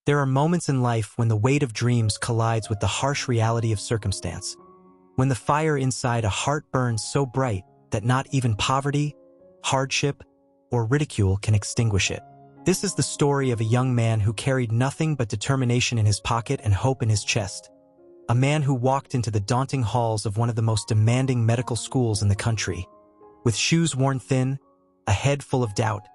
There are moments in life when the weight of dreams collides with the harsh reality of circumstance. When the fire inside a heart burns so bright that not even poverty, hardship, or ridicule can extinguish it. This is the story of a young man who carried nothing but determination in his pocket and hope in his chest. A man who walked into the daunting halls of one of the most demanding medical schools in the country, with shoes worn thin, a head full of doubt,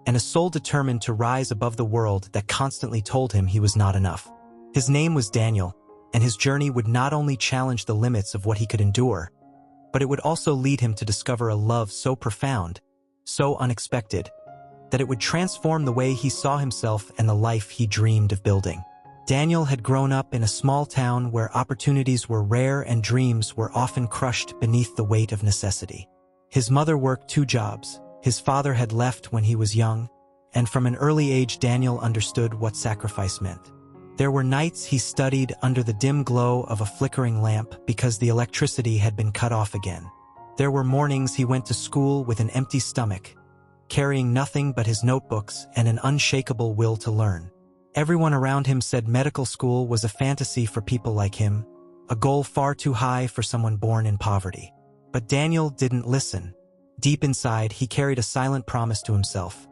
and a soul determined to rise above the world that constantly told him he was not enough. His name was Daniel, and his journey would not only challenge the limits of what he could endure, but it would also lead him to discover a love so profound, so unexpected, that it would transform the way he saw himself and the life he dreamed of building. Daniel had grown up in a small town where opportunities were rare and dreams were often crushed beneath the weight of necessity. His mother worked 2 jobs. His father had left when he was young, and from an early age Daniel understood what sacrifice meant. There were nights he studied under the dim glow of a flickering lamp because the electricity had been cut off again. There were mornings he went to school with an empty stomach, carrying nothing but his notebooks and an unshakable will to learn. Everyone around him said medical school was a fantasy for people like him, a goal far too high for someone born in poverty. But Daniel didn't listen. Deep inside, he carried a silent promise to himself.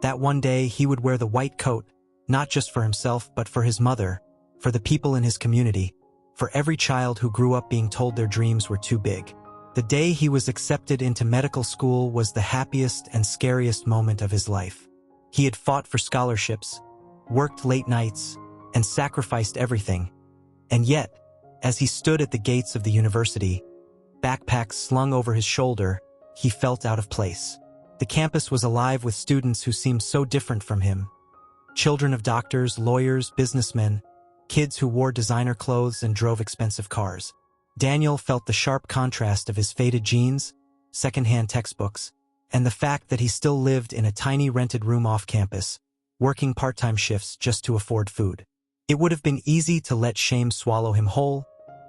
That one day he would wear the white coat, not just for himself but for his mother, for the people in his community, for every child who grew up being told their dreams were too big. The day he was accepted into medical school was the happiest and scariest moment of his life. He had fought for scholarships, worked late nights, and sacrificed everything. And yet, as he stood at the gates of the university, backpack slung over his shoulder, he felt out of place. The campus was alive with students who seemed so different from him. Children of doctors, lawyers, businessmen, kids who wore designer clothes and drove expensive cars. Daniel felt the sharp contrast of his faded jeans, secondhand textbooks, and the fact that he still lived in a tiny rented room off campus, working part-time shifts just to afford food. It would have been easy to let shame swallow him whole,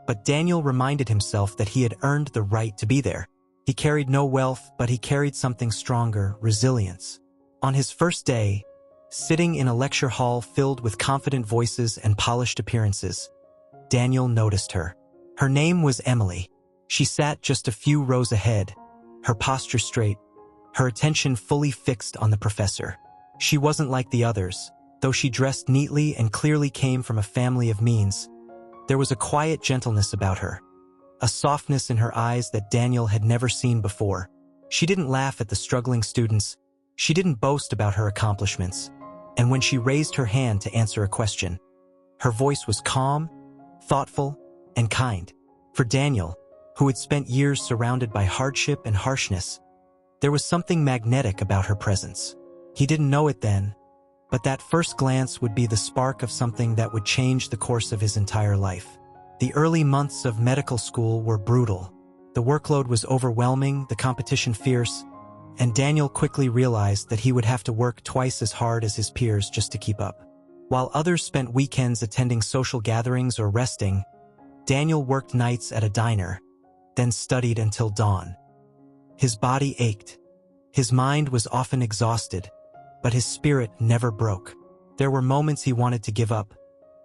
but Daniel reminded himself that he had earned the right to be there. He carried no wealth, but he carried something stronger, resilience. On his first day, sitting in a lecture hall filled with confident voices and polished appearances, Daniel noticed her. Her name was Emily. She sat just a few rows ahead, her posture straight, her attention fully fixed on the professor. She wasn't like the others, though she dressed neatly and clearly came from a family of means. There was a quiet gentleness about her, a softness in her eyes that Daniel had never seen before. She didn't laugh at the struggling students, she didn't boast about her accomplishments, and when she raised her hand to answer a question, her voice was calm, thoughtful, and kind. For Daniel, who had spent years surrounded by hardship and harshness, there was something magnetic about her presence. He didn't know it then, but that first glance would be the spark of something that would change the course of his entire life. The early months of medical school were brutal. The workload was overwhelming, the competition fierce, and Daniel quickly realized that he would have to work twice as hard as his peers just to keep up. While others spent weekends attending social gatherings or resting, Daniel worked nights at a diner, then studied until dawn. His body ached. His mind was often exhausted, but his spirit never broke. There were moments he wanted to give up,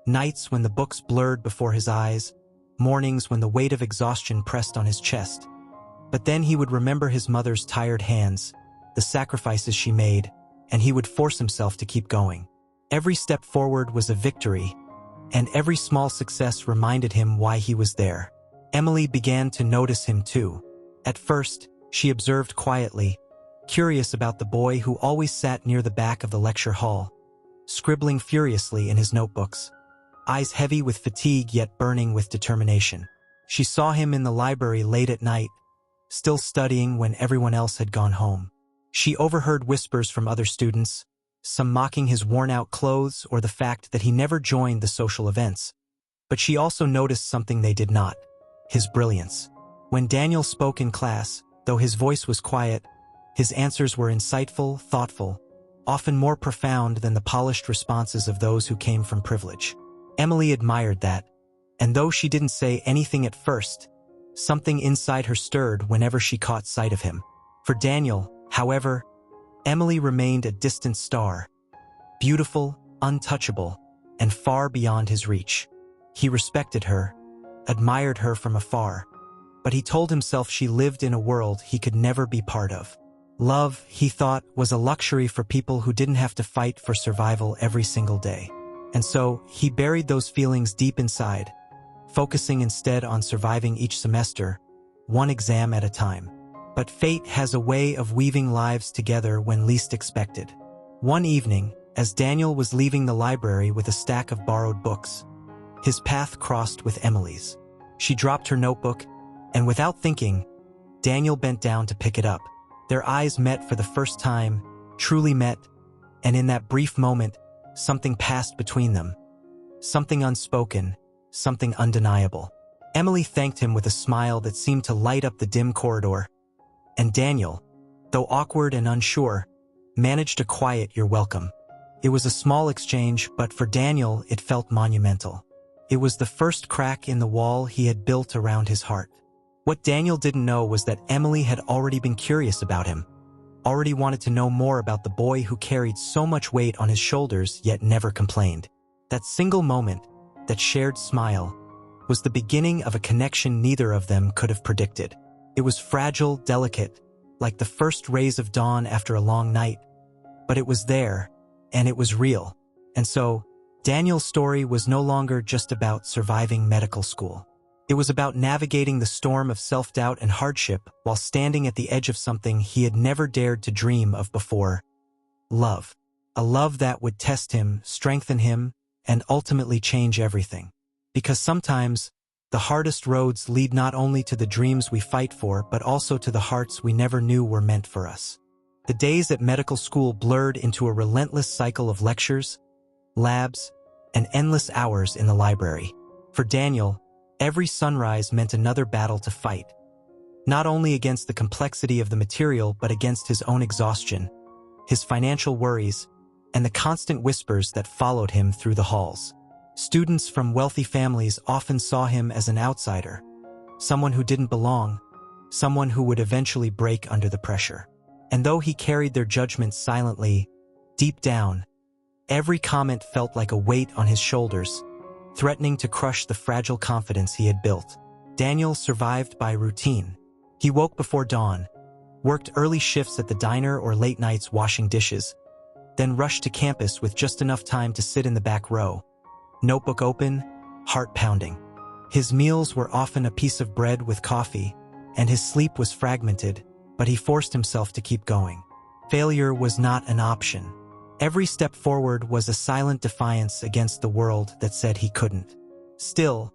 nights when the books blurred before his eyes, mornings when the weight of exhaustion pressed on his chest. But then he would remember his mother's tired hands, the sacrifices she made, and he would force himself to keep going. Every step forward was a victory, and every small success reminded him why he was there. Emily began to notice him too. At first, she observed quietly, curious about the boy who always sat near the back of the lecture hall, scribbling furiously in his notebooks, eyes heavy with fatigue yet burning with determination. She saw him in the library late at night, still studying when everyone else had gone home. She overheard whispers from other students, some mocking his worn-out clothes or the fact that he never joined the social events. But she also noticed something they did not: his brilliance. When Daniel spoke in class, though his voice was quiet, his answers were insightful, thoughtful, often more profound than the polished responses of those who came from privilege. Emily admired that, and though she didn't say anything at first, something inside her stirred whenever she caught sight of him. For Daniel, however, Emily remained a distant star, beautiful, untouchable, and far beyond his reach. He respected her, admired her from afar, but he told himself she lived in a world he could never be part of. Love, he thought, was a luxury for people who didn't have to fight for survival every single day. And so, he buried those feelings deep inside, focusing instead on surviving each semester, one exam at a time. But fate has a way of weaving lives together when least expected. One evening, as Daniel was leaving the library with a stack of borrowed books, his path crossed with Emily's. She dropped her notebook, and without thinking, Daniel bent down to pick it up. Their eyes met for the first time, truly met, and in that brief moment, something passed between them. Something unspoken, something undeniable. Emily thanked him with a smile that seemed to light up the dim corridor, and Daniel, though awkward and unsure, managed to quiet "You're welcome." It was a small exchange, but for Daniel it felt monumental. It was the first crack in the wall he had built around his heart. What Daniel didn't know was that Emily had already been curious about him, already wanted to know more about the boy who carried so much weight on his shoulders yet never complained. That single moment, that shared smile, was the beginning of a connection neither of them could have predicted. It was fragile, delicate, like the first rays of dawn after a long night, but it was there, and it was real. And so, Daniel's story was no longer just about surviving medical school. It was about navigating the storm of self-doubt and hardship while standing at the edge of something he had never dared to dream of before: love. A love that would test him, strengthen him, and ultimately change everything. Because sometimes, the hardest roads lead not only to the dreams we fight for, but also to the hearts we never knew were meant for us. The days at medical school blurred into a relentless cycle of lectures, labs, and endless hours in the library. For Daniel, every sunrise meant another battle to fight, not only against the complexity of the material but against his own exhaustion, his financial worries, and the constant whispers that followed him through the halls. Students from wealthy families often saw him as an outsider, someone who didn't belong, someone who would eventually break under the pressure. And though he carried their judgments silently, deep down, every comment felt like a weight on his shoulders, threatening to crush the fragile confidence he had built. Daniel survived by routine. He woke before dawn, worked early shifts at the diner or late nights washing dishes, then rushed to campus with just enough time to sit in the back row, notebook open, heart pounding. His meals were often a piece of bread with coffee, and his sleep was fragmented, but he forced himself to keep going. Failure was not an option. Every step forward was a silent defiance against the world that said he couldn't. Still,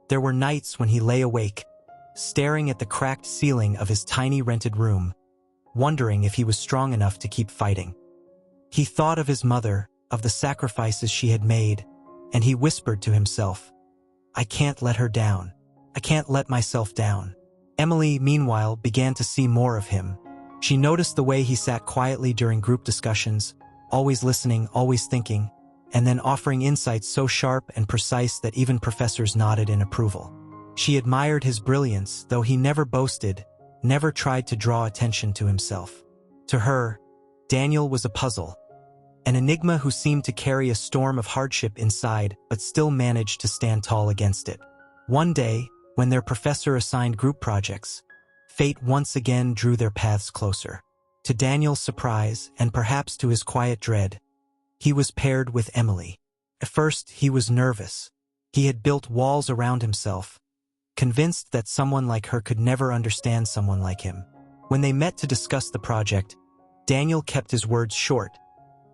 there were nights when he lay awake, staring at the cracked ceiling of his tiny rented room, wondering if he was strong enough to keep fighting. He thought of his mother, of the sacrifices she had made, and he whispered to himself, "I can't let her down. I can't let myself down." Emily, meanwhile, began to see more of him. She noticed the way he sat quietly during group discussions, always listening, always thinking, and then offering insights so sharp and precise that even professors nodded in approval. She admired his brilliance, though he never boasted, never tried to draw attention to himself. To her, Daniel was a puzzle, an enigma who seemed to carry a storm of hardship inside but still managed to stand tall against it. One day, when their professor assigned group projects, fate once again drew their paths closer. To Daniel's surprise, and perhaps to his quiet dread, he was paired with Emily. At first, he was nervous. He had built walls around himself, convinced that someone like her could never understand someone like him. When they met to discuss the project, Daniel kept his words short,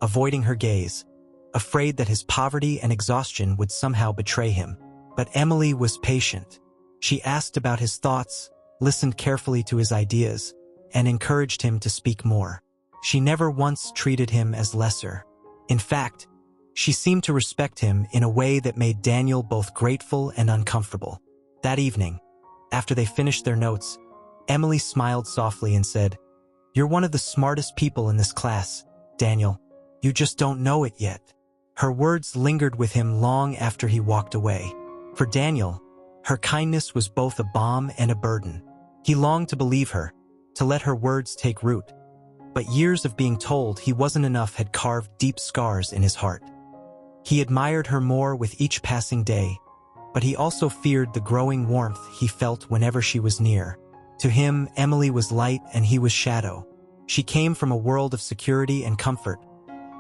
avoiding her gaze, afraid that his poverty and exhaustion would somehow betray him. But Emily was patient. She asked about his thoughts, listened carefully to his ideas, and encouraged him to speak more. She never once treated him as lesser. In fact, she seemed to respect him in a way that made Daniel both grateful and uncomfortable. That evening, after they finished their notes, Emily smiled softly and said, "You're one of the smartest people in this class, Daniel. You just don't know it yet." Her words lingered with him long after he walked away. For Daniel, her kindness was both a balm and a burden. He longed to believe her, to let her words take root. But years of being told he wasn't enough had carved deep scars in his heart. He admired her more with each passing day, but he also feared the growing warmth he felt whenever she was near. To him, Emily was light and he was shadow. She came from a world of security and comfort,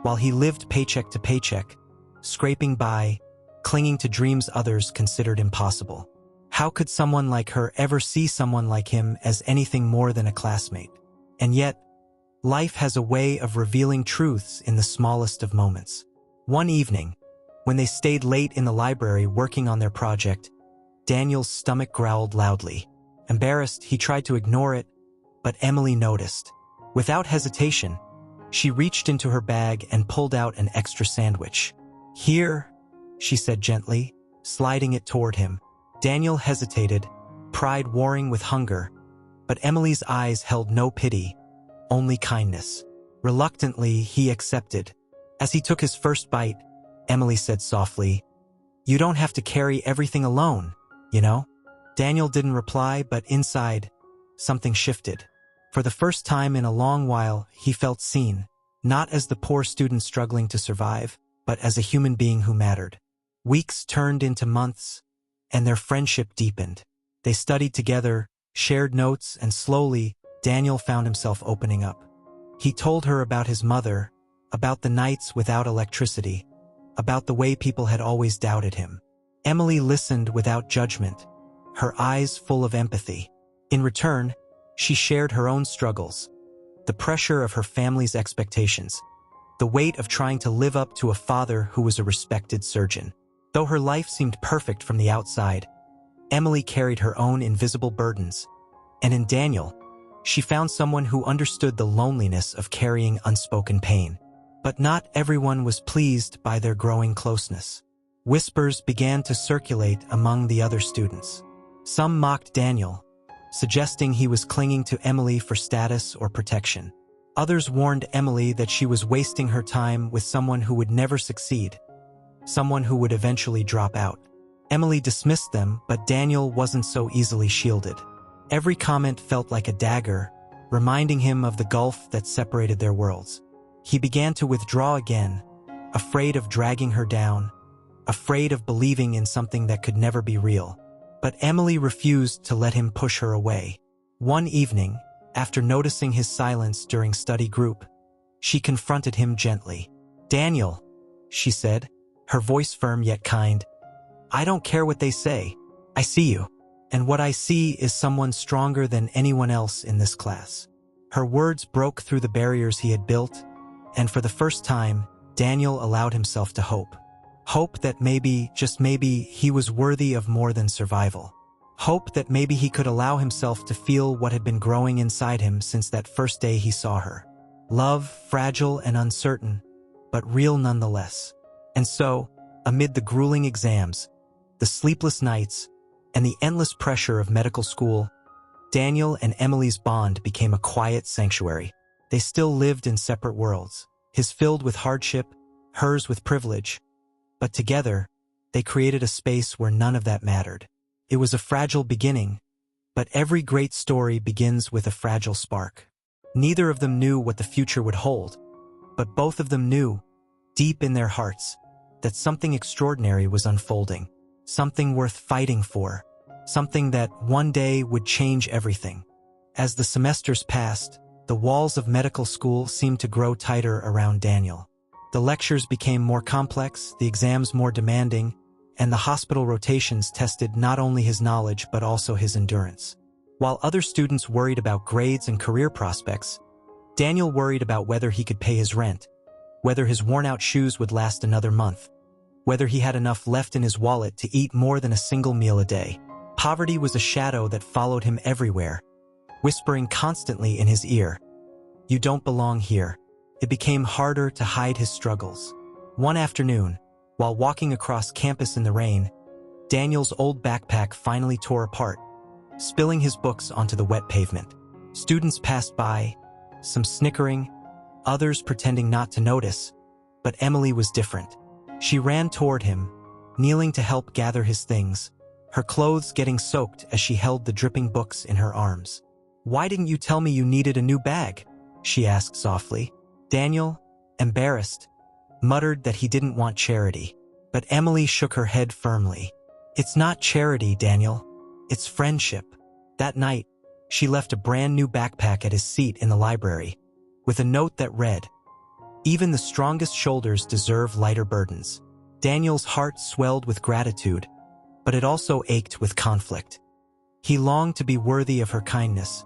while he lived paycheck to paycheck, scraping by, clinging to dreams others considered impossible. How could someone like her ever see someone like him as anything more than a classmate? And yet, life has a way of revealing truths in the smallest of moments. One evening, when they stayed late in the library working on their project, Daniel's stomach growled loudly. Embarrassed, he tried to ignore it, but Emily noticed. Without hesitation, she reached into her bag and pulled out an extra sandwich. "Here," she said gently, sliding it toward him. Daniel hesitated, pride warring with hunger, but Emily's eyes held no pity, only kindness. Reluctantly, he accepted. As he took his first bite, Emily said softly, "You don't have to carry everything alone, you know?" Daniel didn't reply, but inside, something shifted. For the first time in a long while, he felt seen, not as the poor student struggling to survive, but as a human being who mattered. Weeks turned into months, and their friendship deepened. They studied together, shared notes, and slowly, Daniel found himself opening up. He told her about his mother, about the nights without electricity, about the way people had always doubted him. Emily listened without judgment, her eyes full of empathy. In return, she shared her own struggles, the pressure of her family's expectations, the weight of trying to live up to a father who was a respected surgeon. Though her life seemed perfect from the outside, Emily carried her own invisible burdens, and in Daniel, she found someone who understood the loneliness of carrying unspoken pain. But not everyone was pleased by their growing closeness. Whispers began to circulate among the other students. Some mocked Daniel, suggesting he was clinging to Emily for status or protection. Others warned Emily that she was wasting her time with someone who would never succeed, someone who would eventually drop out. Emily dismissed them, but Daniel wasn't so easily shielded. Every comment felt like a dagger, reminding him of the gulf that separated their worlds. He began to withdraw again, afraid of dragging her down, afraid of believing in something that could never be real. But Emily refused to let him push her away. One evening, after noticing his silence during study group, she confronted him gently. "Daniel," she said, her voice firm yet kind, "I don't care what they say. I see you. And what I see is someone stronger than anyone else in this class." Her words broke through the barriers he had built, and for the first time, Daniel allowed himself to hope. Hope that maybe, just maybe, he was worthy of more than survival. Hope that maybe he could allow himself to feel what had been growing inside him since that first day he saw her. Love, fragile and uncertain, but real nonetheless. And so, amid the grueling exams, the sleepless nights, and the endless pressure of medical school, Daniel and Emily's bond became a quiet sanctuary. They still lived in separate worlds, his filled with hardship, hers with privilege. But together, they created a space where none of that mattered. It was a fragile beginning, but every great story begins with a fragile spark. Neither of them knew what the future would hold, but both of them knew, deep in their hearts, that something extraordinary was unfolding, something worth fighting for, something that one day would change everything. As the semesters passed, the walls of medical school seemed to grow tighter around Daniel. The lectures became more complex, the exams more demanding, and the hospital rotations tested not only his knowledge but also his endurance. While other students worried about grades and career prospects, Daniel worried about whether he could pay his rent, whether his worn-out shoes would last another month, whether he had enough left in his wallet to eat more than a single meal a day. Poverty was a shadow that followed him everywhere, whispering constantly in his ear, "You don't belong here." It became harder to hide his struggles. One afternoon, while walking across campus in the rain, Daniel's old backpack finally tore apart, spilling his books onto the wet pavement. Students passed by, some snickering, others pretending not to notice, but Emily was different. She ran toward him, kneeling to help gather his things, her clothes getting soaked as she held the dripping books in her arms. "Why didn't you tell me you needed a new bag?" she asked softly. Daniel, embarrassed, muttered that he didn't want charity. But Emily shook her head firmly. "It's not charity, Daniel. It's friendship." That night, she left a brand new backpack at his seat in the library, with a note that read, "Even the strongest shoulders deserve lighter burdens." Daniel's heart swelled with gratitude, but it also ached with conflict. He longed to be worthy of her kindness,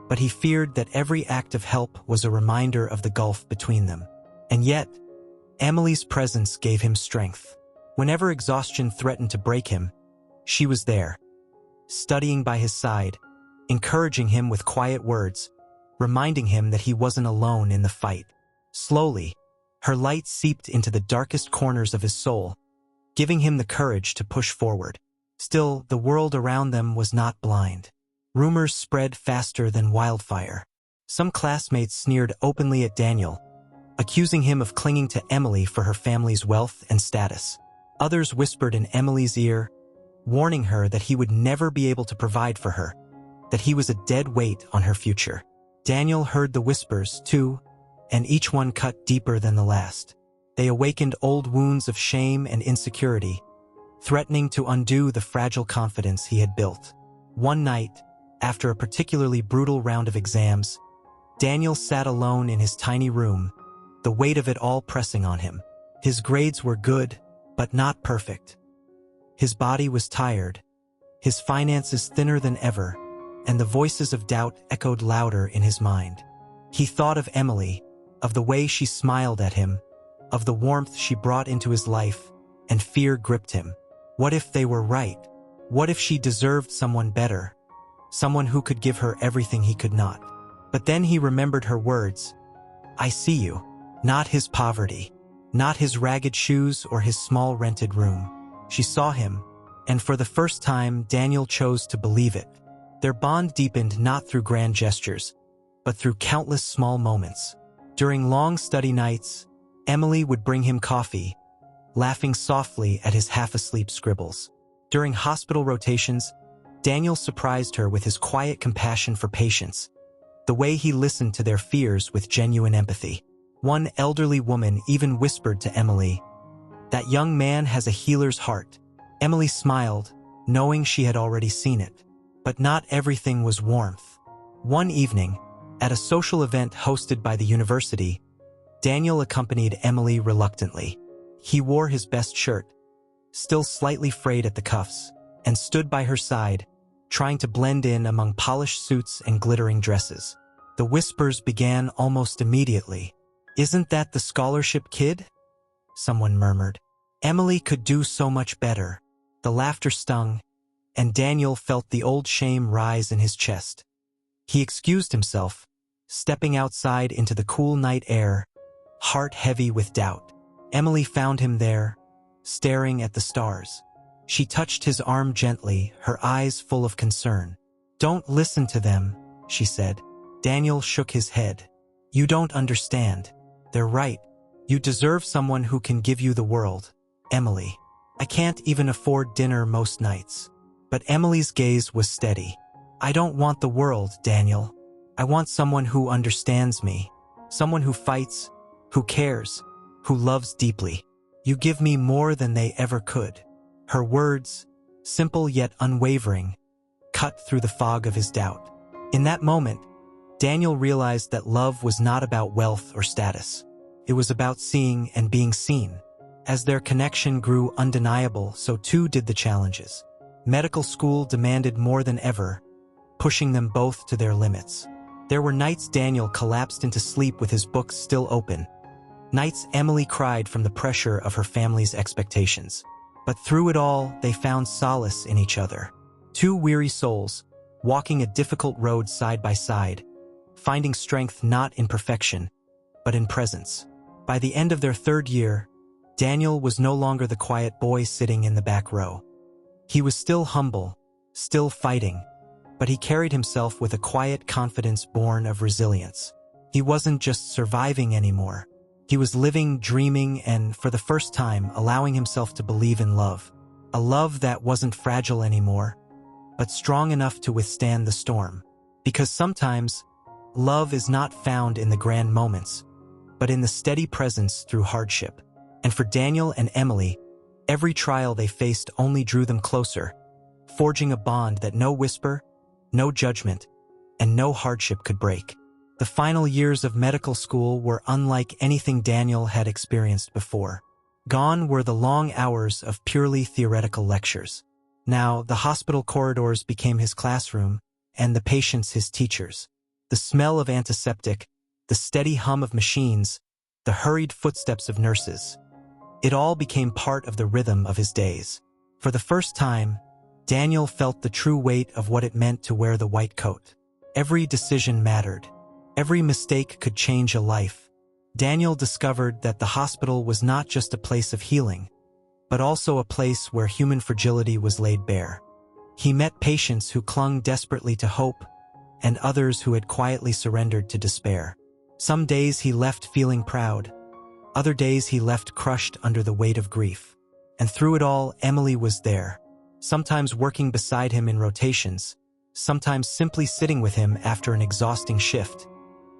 but he feared that every act of help was a reminder of the gulf between them. And yet, Emily's presence gave him strength. Whenever exhaustion threatened to break him, she was there, studying by his side, encouraging him with quiet words, reminding him that he wasn't alone in the fight. Slowly, her light seeped into the darkest corners of his soul, giving him the courage to push forward. Still, the world around them was not blind. Rumors spread faster than wildfire. Some classmates sneered openly at Daniel, accusing him of clinging to Emily for her family's wealth and status. Others whispered in Emily's ear, warning her that he would never be able to provide for her, that he was a dead weight on her future. Daniel heard the whispers, too, and each one cut deeper than the last. They awakened old wounds of shame and insecurity, threatening to undo the fragile confidence he had built. One night, after a particularly brutal round of exams, Daniel sat alone in his tiny room, the weight of it all pressing on him. His grades were good, but not perfect. His body was tired, his finances thinner than ever, and the voices of doubt echoed louder in his mind. He thought of Emily, of the way she smiled at him, of the warmth she brought into his life, and fear gripped him. What if they were right? What if she deserved someone better? Someone who could give her everything he could not. But then he remembered her words. "I see you." Not his poverty, not his ragged shoes or his small rented room. She saw him, and for the first time, Daniel chose to believe it. Their bond deepened not through grand gestures, but through countless small moments. During long study nights, Emily would bring him coffee, laughing softly at his half-asleep scribbles. During hospital rotations, Daniel surprised her with his quiet compassion for patients, the way he listened to their fears with genuine empathy. One elderly woman even whispered to Emily, "That young man has a healer's heart." Emily smiled, knowing she had already seen it. But not everything was warmth. One evening, at a social event hosted by the university, Daniel accompanied Emily reluctantly. He wore his best shirt, still slightly frayed at the cuffs, and stood by her side, trying to blend in among polished suits and glittering dresses. The whispers began almost immediately. "Isn't that the scholarship kid?" someone murmured. Emily could do so much better. The laughter stung, and Daniel felt the old shame rise in his chest. He excused himself, stepping outside into the cool night air, heart heavy with doubt. Emily found him there, staring at the stars. She touched his arm gently, her eyes full of concern. "Don't listen to them," she said. Daniel shook his head. "You don't understand. They're right. You deserve someone who can give you the world, Emily. I can't even afford dinner most nights." But Emily's gaze was steady. "I don't want the world, Daniel. I want someone who understands me, someone who fights, who cares, who loves deeply. You give me more than they ever could." Her words, simple yet unwavering, cut through the fog of his doubt. In that moment, Daniel realized that love was not about wealth or status. It was about seeing and being seen. As their connection grew undeniable, so too did the challenges. Medical school demanded more than ever, pushing them both to their limits. There were nights Daniel collapsed into sleep with his books still open, nights Emily cried from the pressure of her family's expectations. But through it all, they found solace in each other. Two weary souls, walking a difficult road side by side, finding strength not in perfection, but in presence. By the end of their third year, Daniel was no longer the quiet boy sitting in the back row. He was still humble, still fighting, but he carried himself with a quiet confidence born of resilience. He wasn't just surviving anymore. He was living, dreaming, and, for the first time, allowing himself to believe in love. A love that wasn't fragile anymore, but strong enough to withstand the storm. Because sometimes, love is not found in the grand moments, but in the steady presence through hardship. And for Daniel and Emily, every trial they faced only drew them closer, forging a bond that no whisper, no judgment, and no hardship could break. The final years of medical school were unlike anything Daniel had experienced before. Gone were the long hours of purely theoretical lectures. Now, the hospital corridors became his classroom, and the patients his teachers. The smell of antiseptic, the steady hum of machines, the hurried footsteps of nurses. It all became part of the rhythm of his days. For the first time, Daniel felt the true weight of what it meant to wear the white coat. Every decision mattered. Every mistake could change a life. Daniel discovered that the hospital was not just a place of healing, but also a place where human fragility was laid bare. He met patients who clung desperately to hope, and others who had quietly surrendered to despair. Some days he left feeling proud. Other days he left crushed under the weight of grief. And through it all, Emily was there, sometimes working beside him in rotations, sometimes simply sitting with him after an exhausting shift.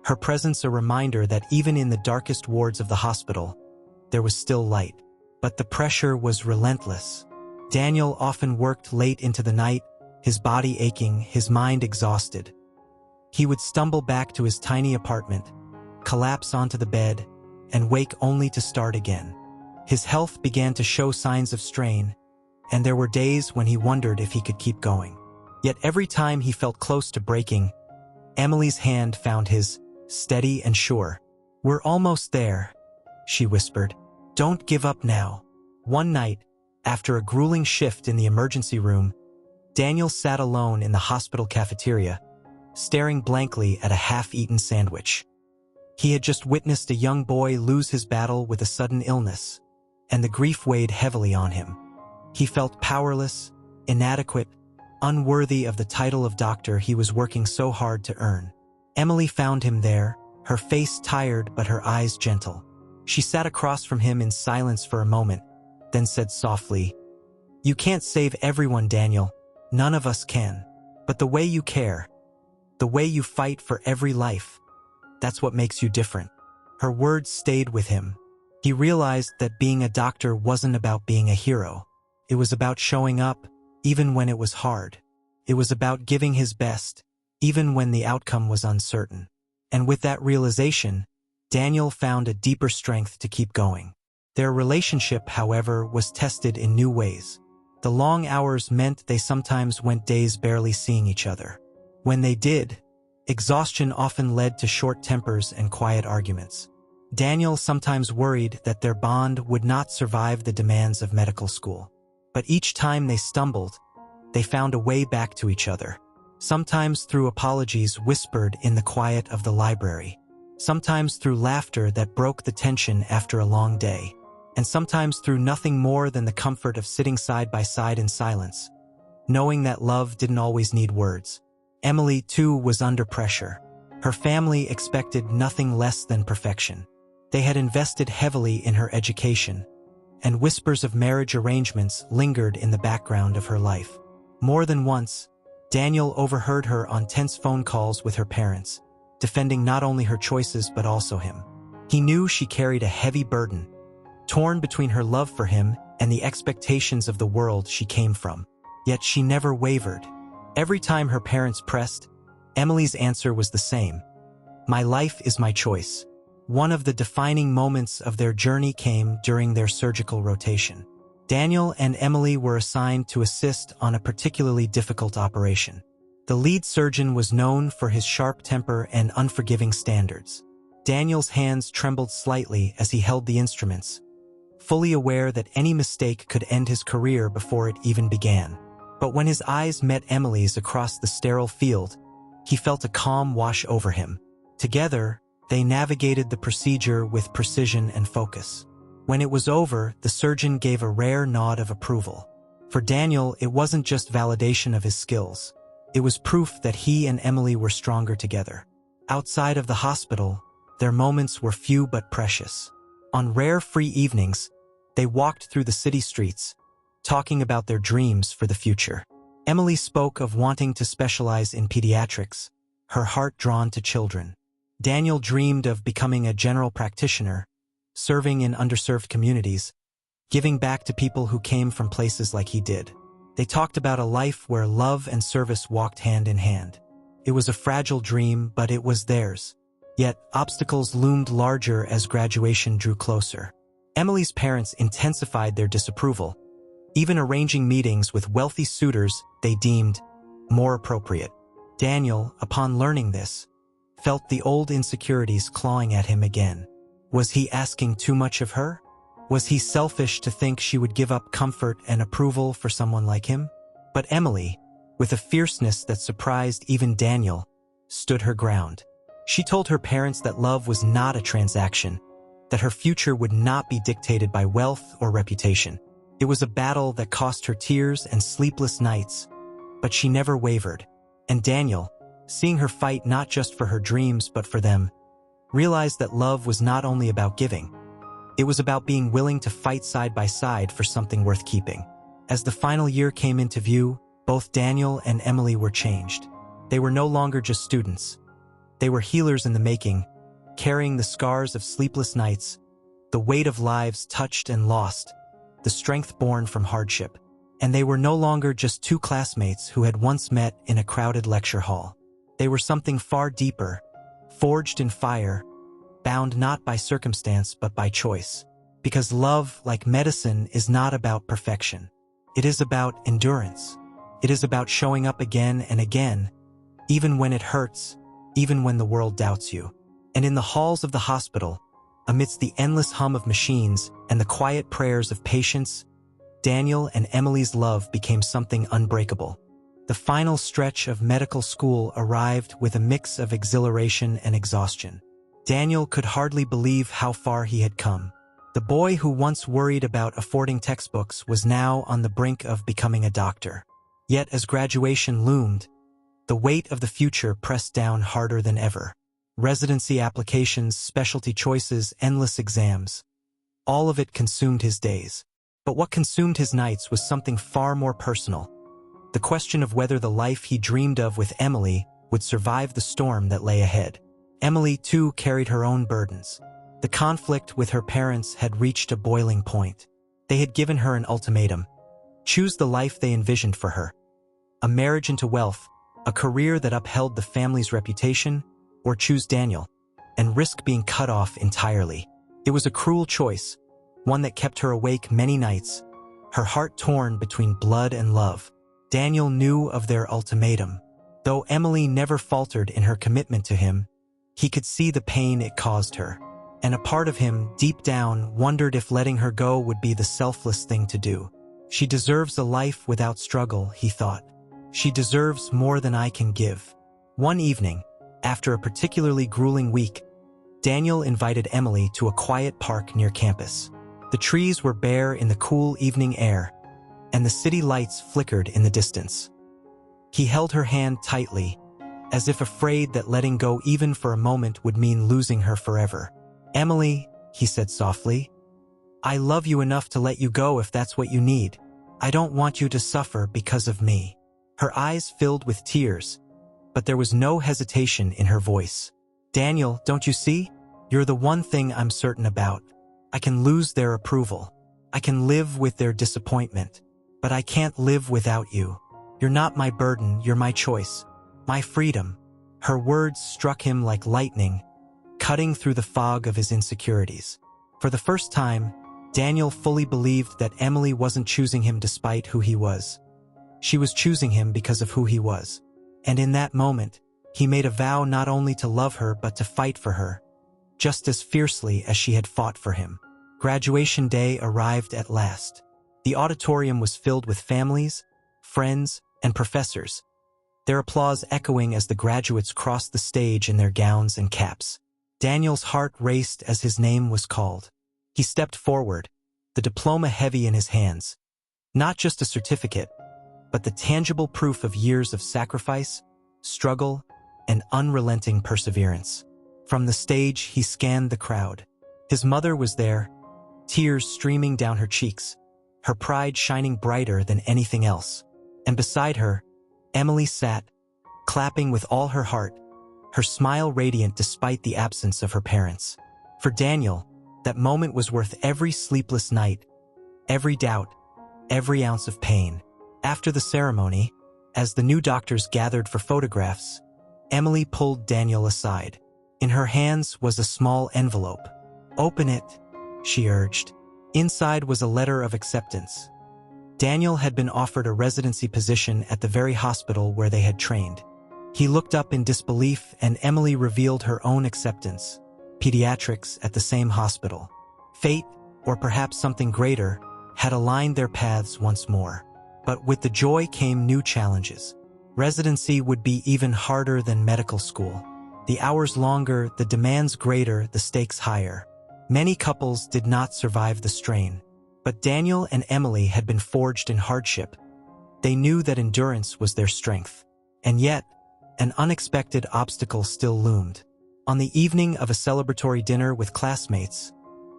Her presence a reminder that even in the darkest wards of the hospital, there was still light. But the pressure was relentless. Daniel often worked late into the night, his body aching, his mind exhausted. He would stumble back to his tiny apartment, collapse onto the bed, and wake only to start again. His health began to show signs of strain, and there were days when he wondered if he could keep going. Yet every time he felt close to breaking, Emily's hand found his, steady and sure. "We're almost there," she whispered. "Don't give up now." One night, after a grueling shift in the emergency room, Daniel sat alone in the hospital cafeteria, staring blankly at a half-eaten sandwich. He had just witnessed a young boy lose his battle with a sudden illness, and the grief weighed heavily on him. He felt powerless, inadequate, unworthy of the title of doctor he was working so hard to earn. Emily found him there, her face tired but her eyes gentle. She sat across from him in silence for a moment, then said softly, "You can't save everyone, Daniel. None of us can. But the way you care, the way you fight for every life, that's what makes you different." Her words stayed with him. He realized that being a doctor wasn't about being a hero. It was about showing up, even when it was hard. It was about giving his best, even when the outcome was uncertain. And with that realization, Daniel found a deeper strength to keep going. Their relationship, however, was tested in new ways. The long hours meant they sometimes went days barely seeing each other. When they did, exhaustion often led to short tempers and quiet arguments. Daniel sometimes worried that their bond would not survive the demands of medical school. But each time they stumbled, they found a way back to each other. Sometimes through apologies whispered in the quiet of the library. Sometimes through laughter that broke the tension after a long day. And sometimes through nothing more than the comfort of sitting side by side in silence, knowing that love didn't always need words. Emily, too, was under pressure. Her family expected nothing less than perfection. They had invested heavily in her education, and whispers of marriage arrangements lingered in the background of her life. More than once, Daniel overheard her on tense phone calls with her parents, defending not only her choices but also him. He knew she carried a heavy burden, torn between her love for him and the expectations of the world she came from. Yet she never wavered. Every time her parents pressed, Emily's answer was the same. "My life is my choice." One of the defining moments of their journey came during their surgical rotation. Daniel and Emily were assigned to assist on a particularly difficult operation. The lead surgeon was known for his sharp temper and unforgiving standards. Daniel's hands trembled slightly as he held the instruments, fully aware that any mistake could end his career before it even began. But when his eyes met Emily's across the sterile field, he felt a calm wash over him. Together, they navigated the procedure with precision and focus. When it was over, the surgeon gave a rare nod of approval. For Daniel, it wasn't just validation of his skills. It was proof that he and Emily were stronger together. Outside of the hospital, their moments were few but precious. On rare free evenings, they walked through the city streets, talking about their dreams for the future. Emily spoke of wanting to specialize in pediatrics, her heart drawn to children. Daniel dreamed of becoming a general practitioner, serving in underserved communities, giving back to people who came from places like he did. They talked about a life where love and service walked hand in hand. It was a fragile dream, but it was theirs. Yet, obstacles loomed larger as graduation drew closer. Emily's parents intensified their disapproval, even arranging meetings with wealthy suitors they deemed more appropriate. Daniel, upon learning this, felt the old insecurities clawing at him again. Was he asking too much of her? Was he selfish to think she would give up comfort and approval for someone like him? But Emily, with a fierceness that surprised even Daniel, stood her ground. She told her parents that love was not a transaction, that her future would not be dictated by wealth or reputation. It was a battle that cost her tears and sleepless nights, but she never wavered. And Daniel, seeing her fight not just for her dreams but for them, realized that love was not only about giving. It was about being willing to fight side by side for something worth keeping. As the final year came into view, both Daniel and Emily were changed. They were no longer just students. They were healers in the making, carrying the scars of sleepless nights, the weight of lives touched and lost, the strength born from hardship. And they were no longer just two classmates who had once met in a crowded lecture hall. They were something far deeper, forged in fire, bound not by circumstance but by choice. Because love, like medicine, is not about perfection. It is about endurance. It is about showing up again and again, even when it hurts, even when the world doubts you. And in the halls of the hospital, amidst the endless hum of machines and the quiet prayers of patients, Daniel and Emily's love became something unbreakable. The final stretch of medical school arrived with a mix of exhilaration and exhaustion. Daniel could hardly believe how far he had come. The boy who once worried about affording textbooks was now on the brink of becoming a doctor. Yet as graduation loomed, the weight of the future pressed down harder than ever. Residency applications, specialty choices, endless exams. All of it consumed his days. But what consumed his nights was something far more personal. The question of whether the life he dreamed of with Emily would survive the storm that lay ahead. Emily, too, carried her own burdens. The conflict with her parents had reached a boiling point. They had given her an ultimatum. Choose the life they envisioned for her. A marriage into wealth, a career that upheld the family's reputation, or choose Daniel, and risk being cut off entirely. It was a cruel choice, one that kept her awake many nights, her heart torn between blood and love. Daniel knew of their ultimatum. Though Emily never faltered in her commitment to him, he could see the pain it caused her. And a part of him, deep down, wondered if letting her go would be the selfless thing to do. She deserves a life without struggle, he thought. She deserves more than I can give. One evening, after a particularly grueling week, Daniel invited Emily to a quiet park near campus. The trees were bare in the cool evening air, and the city lights flickered in the distance. He held her hand tightly, as if afraid that letting go even for a moment would mean losing her forever. "Emily," he said softly, "I love you enough to let you go if that's what you need. I don't want you to suffer because of me." Her eyes filled with tears, but there was no hesitation in her voice. "Daniel, don't you see? You're the one thing I'm certain about. I can lose their approval. I can live with their disappointment, but I can't live without you. You're not my burden, you're my choice, my freedom." Her words struck him like lightning, cutting through the fog of his insecurities. For the first time, Daniel fully believed that Emily wasn't choosing him despite who he was. She was choosing him because of who he was. And in that moment, he made a vow not only to love her but to fight for her, just as fiercely as she had fought for him. Graduation day arrived at last. The auditorium was filled with families, friends, and professors, their applause echoing as the graduates crossed the stage in their gowns and caps. Daniel's heart raced as his name was called. He stepped forward, the diploma heavy in his hands. Not just a certificate, but the tangible proof of years of sacrifice, struggle, and unrelenting perseverance. From the stage, he scanned the crowd. His mother was there, tears streaming down her cheeks, her pride shining brighter than anything else. And beside her, Emily sat, clapping with all her heart, her smile radiant despite the absence of her parents. For Daniel, That moment was worth every sleepless night, every doubt, every ounce of pain. After the ceremony, as the new doctors gathered for photographs, Emily pulled Daniel aside. In her hands was a small envelope. "Open it," she urged. Inside was a letter of acceptance. Daniel had been offered a residency position at the very hospital where they had trained. He looked up in disbelief, and Emily revealed her own acceptance: pediatrics at the same hospital. Fate, or perhaps something greater, had aligned their paths once more. But with the joy came new challenges. Residency would be even harder than medical school. The hours longer, the demands greater, the stakes higher. Many couples did not survive the strain. But Daniel and Emily had been forged in hardship. They knew that endurance was their strength. And yet, an unexpected obstacle still loomed. On the evening of a celebratory dinner with classmates,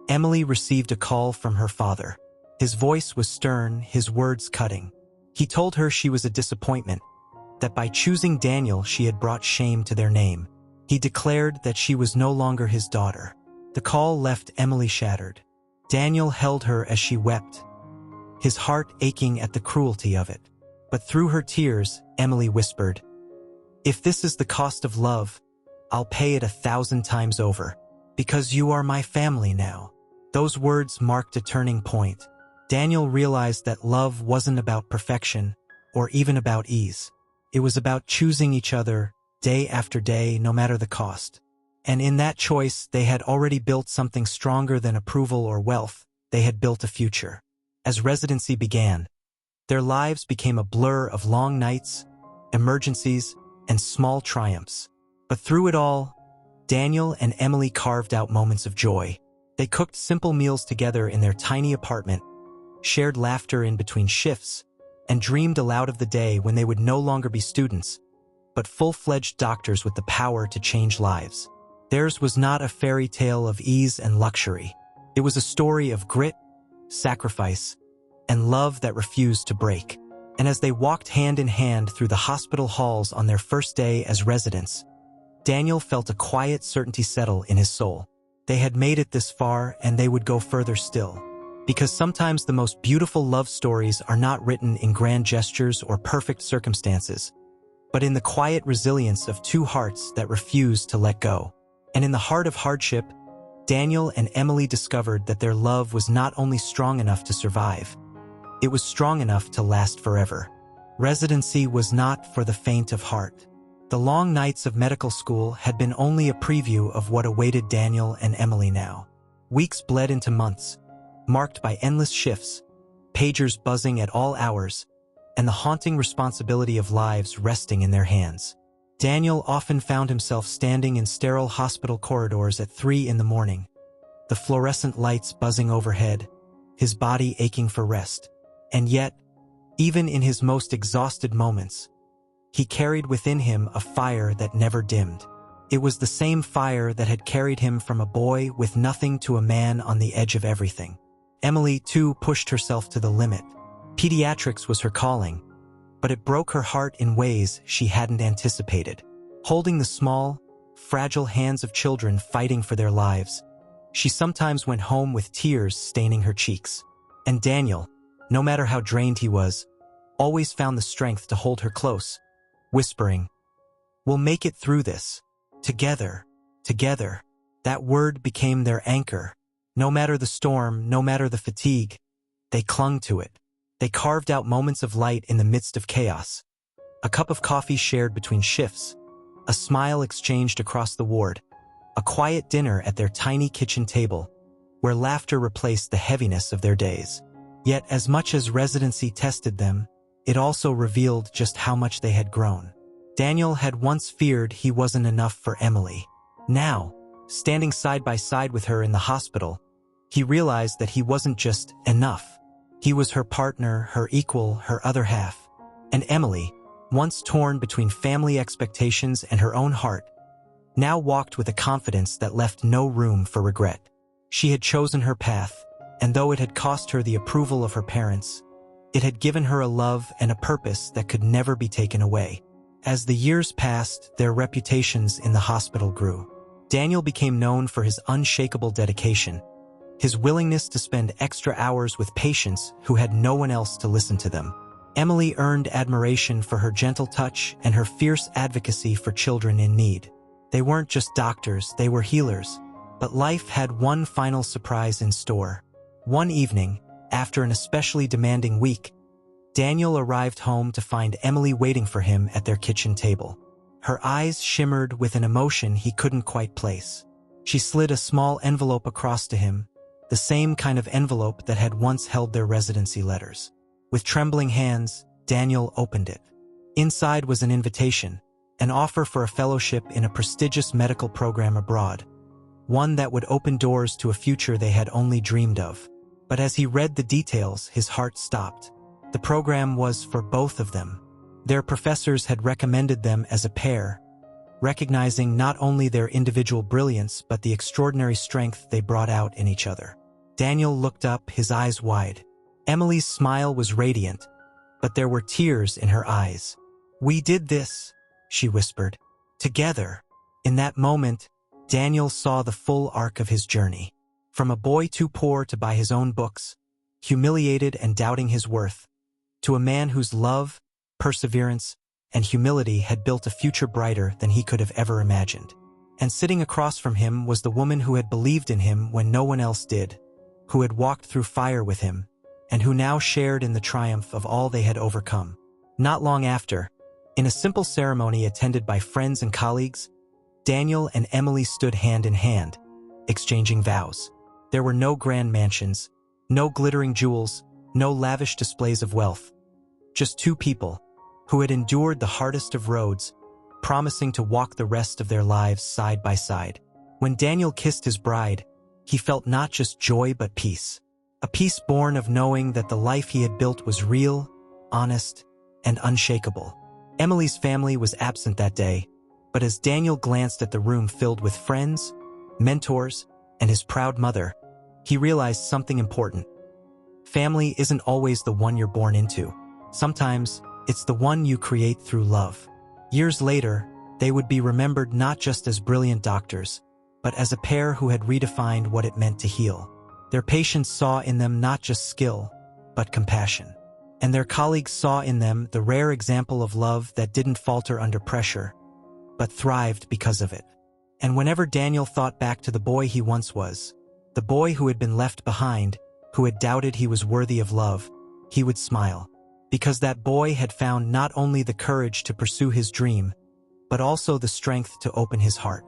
Emily received a call from her father. His voice was stern, his words cutting. He told her she was a disappointment, that by choosing Daniel she had brought shame to their name. He declared that she was no longer his daughter. The call left Emily shattered. Daniel held her as she wept, his heart aching at the cruelty of it. But through her tears, Emily whispered, "If this is the cost of love, I'll pay it 1,000 times over, because you are my family now." Those words marked a turning point. Daniel realized that love wasn't about perfection, or even about ease. It was about choosing each other, day after day, no matter the cost. And in that choice, they had already built something stronger than approval or wealth. They had built a future. As residency began, their lives became a blur of long nights, emergencies, and small triumphs. But through it all, Daniel and Emily carved out moments of joy. They cooked simple meals together in their tiny apartment, shared laughter in between shifts, and dreamed aloud of the day when they would no longer be students, but full-fledged doctors with the power to change lives. Theirs was not a fairy tale of ease and luxury. It was a story of grit, sacrifice, and love that refused to break. And as they walked hand in hand through the hospital halls on their first day as residents, Daniel felt a quiet certainty settle in his soul. They had made it this far, and they would go further still. Because sometimes the most beautiful love stories are not written in grand gestures or perfect circumstances, but in the quiet resilience of two hearts that refuse to let go. And in the heart of hardship, Daniel and Emily discovered that their love was not only strong enough to survive, it was strong enough to last forever. Residency was not for the faint of heart. The long nights of medical school had been only a preview of what awaited Daniel and Emily now. Weeks bled into months, marked by endless shifts, pagers buzzing at all hours, and the haunting responsibility of lives resting in their hands. Daniel often found himself standing in sterile hospital corridors at 3 in the morning, the fluorescent lights buzzing overhead, his body aching for rest. And yet, even in his most exhausted moments, he carried within him a fire that never dimmed. It was the same fire that had carried him from a boy with nothing to a man on the edge of everything. Emily, too, pushed herself to the limit. Pediatrics was her calling, but it broke her heart in ways she hadn't anticipated. Holding the small, fragile hands of children fighting for their lives, she sometimes went home with tears staining her cheeks. And Daniel, no matter how drained he was, always found the strength to hold her close, whispering, "We'll make it through this. Together, together." That word became their anchor. No matter the storm, no matter the fatigue, they clung to it. They carved out moments of light in the midst of chaos. A cup of coffee shared between shifts, a smile exchanged across the ward, a quiet dinner at their tiny kitchen table, where laughter replaced the heaviness of their days. Yet as much as residency tested them, it also revealed just how much they had grown. Daniel had once feared he wasn't enough for Emily. Now, standing side by side with her in the hospital, he realized that he wasn't just enough. He was her partner, her equal, her other half. And Emily, once torn between family expectations and her own heart, now walked with a confidence that left no room for regret. She had chosen her path, and though it had cost her the approval of her parents, it had given her a love and a purpose that could never be taken away. As the years passed, their reputations in the hospital grew. Daniel became known for his unshakable dedication, his willingness to spend extra hours with patients who had no one else to listen to them. Emily earned admiration for her gentle touch and her fierce advocacy for children in need. They weren't just doctors, they were healers. But life had one final surprise in store. One evening, after an especially demanding week, Daniel arrived home to find Emily waiting for him at their kitchen table. Her eyes shimmered with an emotion he couldn't quite place. She slid a small envelope across to him, the same kind of envelope that had once held their residency letters. With trembling hands, Daniel opened it. Inside was an invitation, an offer for a fellowship in a prestigious medical program abroad, one that would open doors to a future they had only dreamed of. But as he read the details, his heart stopped. The program was for both of them. Their professors had recommended them as a pair, recognizing not only their individual brilliance but the extraordinary strength they brought out in each other. Daniel looked up, his eyes wide. Emily's smile was radiant, but there were tears in her eyes. "We did this," she whispered. "Together." In that moment, Daniel saw the full arc of his journey. From a boy too poor to buy his own books, humiliated and doubting his worth, to a man whose love, perseverance, and humility had built a future brighter than he could have ever imagined. And sitting across from him was the woman who had believed in him when no one else did, who had walked through fire with him, and who now shared in the triumph of all they had overcome. Not long after, in a simple ceremony attended by friends and colleagues, Daniel and Emily stood hand in hand, exchanging vows. There were no grand mansions, no glittering jewels, no lavish displays of wealth. Just two people who had endured the hardest of roads, promising to walk the rest of their lives side by side. When Daniel kissed his bride, he felt not just joy but peace. A peace born of knowing that the life he had built was real, honest, and unshakable. Emily's family was absent that day, but as Daniel glanced at the room filled with friends, mentors, and his proud mother, he realized something important. Family isn't always the one you're born into. Sometimes, it's the one you create through love. Years later, they would be remembered not just as brilliant doctors, but as a pair who had redefined what it meant to heal. Their patients saw in them not just skill, but compassion. And their colleagues saw in them the rare example of love that didn't falter under pressure, but thrived because of it. And whenever Daniel thought back to the boy he once was, the boy who had been left behind, who had doubted he was worthy of love, he would smile. Because that boy had found not only the courage to pursue his dream, but also the strength to open his heart.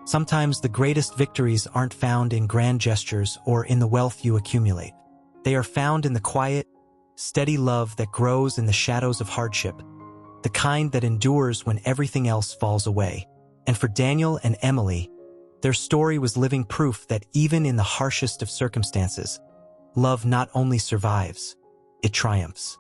Sometimes the greatest victories aren't found in grand gestures or in the wealth you accumulate. They are found in the quiet, steady love that grows in the shadows of hardship, the kind that endures when everything else falls away. And for Daniel and Emily, their story was living proof that even in the harshest of circumstances, love not only survives, it triumphs.